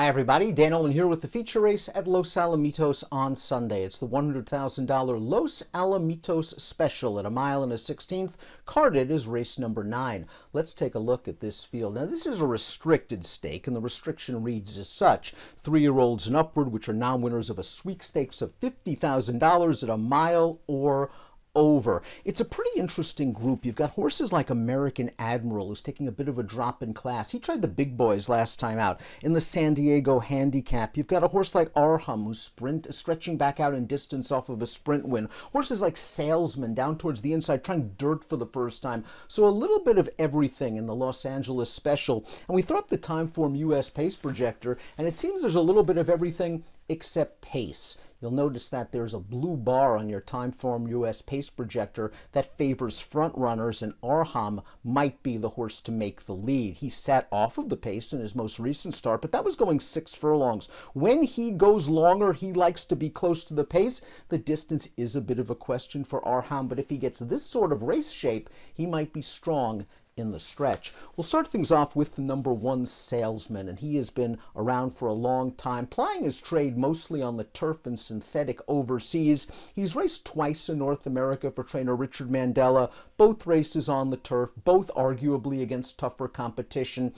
Hi everybody, Dan Illman here with the feature race at Los Alamitos on Sunday. It's the $100,000 Los Alamitos Special at 1.16 miles, carded as race number 9. Let's take a look at this field. Now this is a restricted stake, and the restriction reads as such: 3-year-olds and upward, which are now winners of a sweepstakes of $50,000 at a mile or over. It's a pretty interesting group. You've got horses like American Admiral, who's taking a bit of a drop in class. He tried the big boys last time out in the San Diego Handicap. You've got a horse like Arham, who's stretching back out in distance off of a sprint win. Horses like Salesman down towards the inside, trying dirt for the first time. So a little bit of everything in the Los Angeles Special. And we throw up the Timeform US pace projector, and it seems there's a little bit of everything except pace. You'll notice that there's a blue bar on your Timeform US pace projector that favors front runners, and Arham might be the horse to make the lead. He sat off of the pace in his most recent start, but that was going 6 furlongs. When he goes longer, he likes to be close to the pace. The distance is a bit of a question for Arham, but if he gets this sort of race shape, he might be strong in the stretch. We'll start things off with the number 1 Salesman, and he has been around for a long time, plying his trade mostly on the turf and synthetic overseas. He's raced twice in North America for trainer Richard Mandella, both races on the turf, both arguably against tougher competition.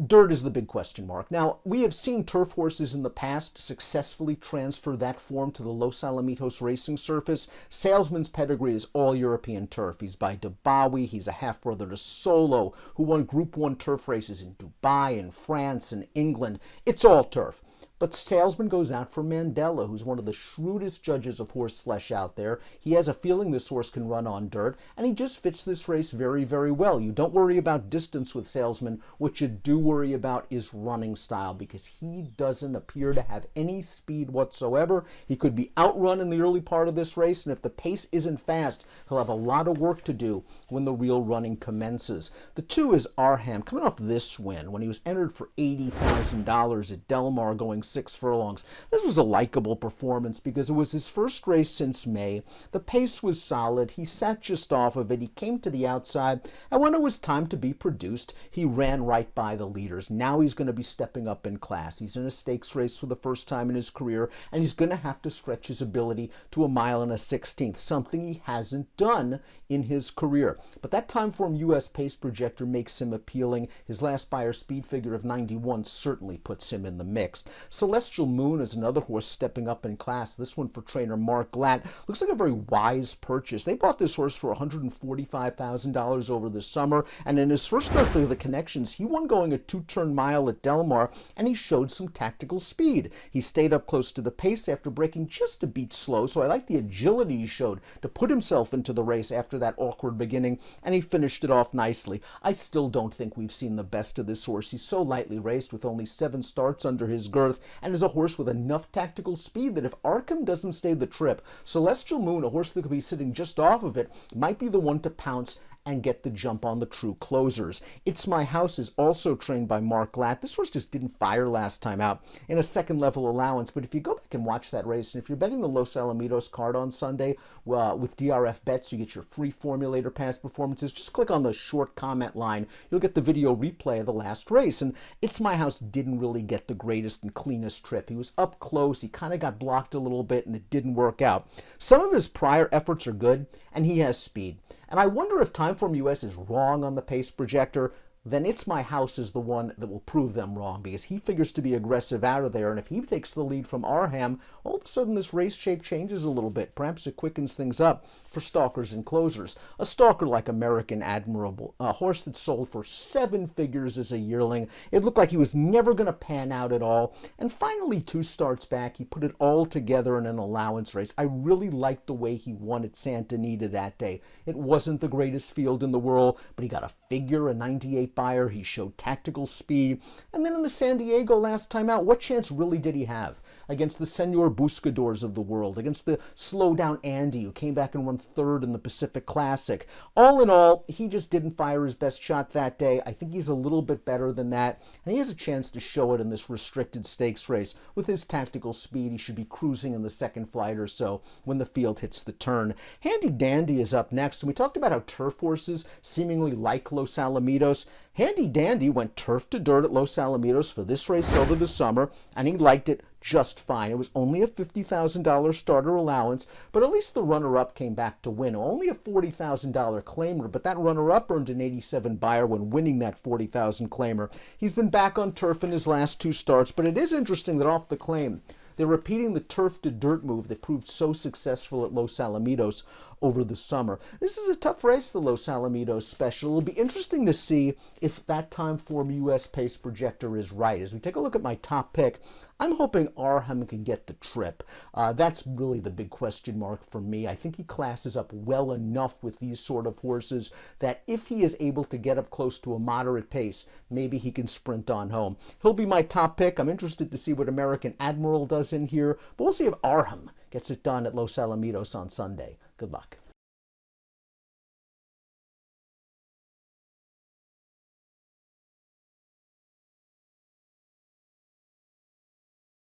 Dirt is the big question mark. Now, we have seen turf horses in the past successfully transfer that form to the Los Alamitos racing surface. Salesman's pedigree is all European turf. He's by Dubawi. He's a half-brother to Solo, who won Group 1 turf races in Dubai and France and England. It's all turf. But Salesman goes out for Mandella, who's one of the shrewdest judges of horse flesh out there. He has a feeling this horse can run on dirt, and he just fits this race very, very well. You don't worry about distance with Salesman. What you do worry about is running style, because he doesn't appear to have any speed whatsoever. He could be outrun in the early part of this race, and if the pace isn't fast, he'll have a lot of work to do when the real running commences. The 2 is Arham, coming off this win when he was entered for $80,000 at Del Mar, going 6 furlongs. This was a likable performance because it was his first race since May. The pace was solid. He sat just off of it. He came to the outside, and when it was time to be produced, he ran right by the leaders. Now he's going to be stepping up in class. He's in a stakes race for the first time in his career, and he's going to have to stretch his ability to 1.16 miles, something he hasn't done in his career. But that Timeform US pace projector makes him appealing. His last Beyer speed figure of 91 certainly puts him in the mix. Celestial Moon is another horse stepping up in class, this one for trainer Mark Glatt. Looks like a very wise purchase. They bought this horse for $145,000 over the summer, and in his first start for the Connections, he won going a 2-turn mile at Del Mar, and he showed some tactical speed. He stayed up close to the pace after breaking just a beat slow, so I like the agility he showed to put himself into the race after that awkward beginning, and he finished it off nicely. I still don't think we've seen the best of this horse. He's so lightly raced with only 7 starts under his girth, and is a horse with enough tactical speed that if Arkham doesn't stay the trip, Celestial Moon, a horse that could be sitting just off of it, might be the one to pounce and get the jump on the true closers. It's My House is also trained by Mark Glatt. This horse just didn't fire last time out in a second-level allowance, but if you go back and watch that race, and if you're betting the Los Alamitos card on Sunday with DRF bets, you get your free formulator past performances. Just click on the short comment line. You'll get the video replay of the last race, and It's My House didn't really get the greatest and cleanest trip. He was up close. He kind of got blocked a little bit, and it didn't work out. Some of his prior efforts are good, and he has speed. And I wonder if Timeform US is wrong on the pace projector. Then It's My House is the one that will prove them wrong, because he figures to be aggressive out of there, and if he takes the lead from Arham, all of a sudden this race shape changes a little bit. Perhaps it quickens things up for stalkers and closers. A stalker like American Admiral, a horse that sold for 7 figures as a yearling. It looked like he was never going to pan out at all, and finally 2 starts back, he put it all together in an allowance race. I really liked the way he won at Santa Anita that day. It wasn't the greatest field in the world, but he got a figure, a 98 Beyer. He showed tactical speed. And then in the San Diego last time out, what chance really did he have against the Senor Buscadors of the world, against the slow-down Andy, who came back and won 3rd in the Pacific Classic? All in all, he just didn't fire his best shot that day. I think he's a little bit better than that, and he has a chance to show it in this restricted stakes race. With his tactical speed, he should be cruising in the second flight or so when the field hits the turn. Handy Dandy is up next, and we talked about how turf horses seemingly like Los Alamitos. Handy Dandy went turf to dirt at Los Alamitos for this race over the summer, and he liked it just fine. It was only a $50,000 starter allowance, but at least the runner-up came back to win. Only a $40,000 claimer, but that runner-up earned an 87 buyer when winning that $40,000 claimer. He's been back on turf in his last 2 starts, but it is interesting that off the claim, they're repeating the turf to dirt move that proved so successful at Los Alamitos over the summer. This is a tough race, the Los Alamitos Special. It'll be interesting to see if that time form US pace projector is right. As we take a look at my top pick, I'm hoping Arham can get the trip. That's really the big question mark for me. I think he classes up well enough with these sort of horses that if he is able to get up close to a moderate pace, maybe he can sprint on home. He'll be my top pick. I'm interested to see what American Admiral does in here, but we'll see if Arham gets it done at Los Alamitos on Sunday. Good luck.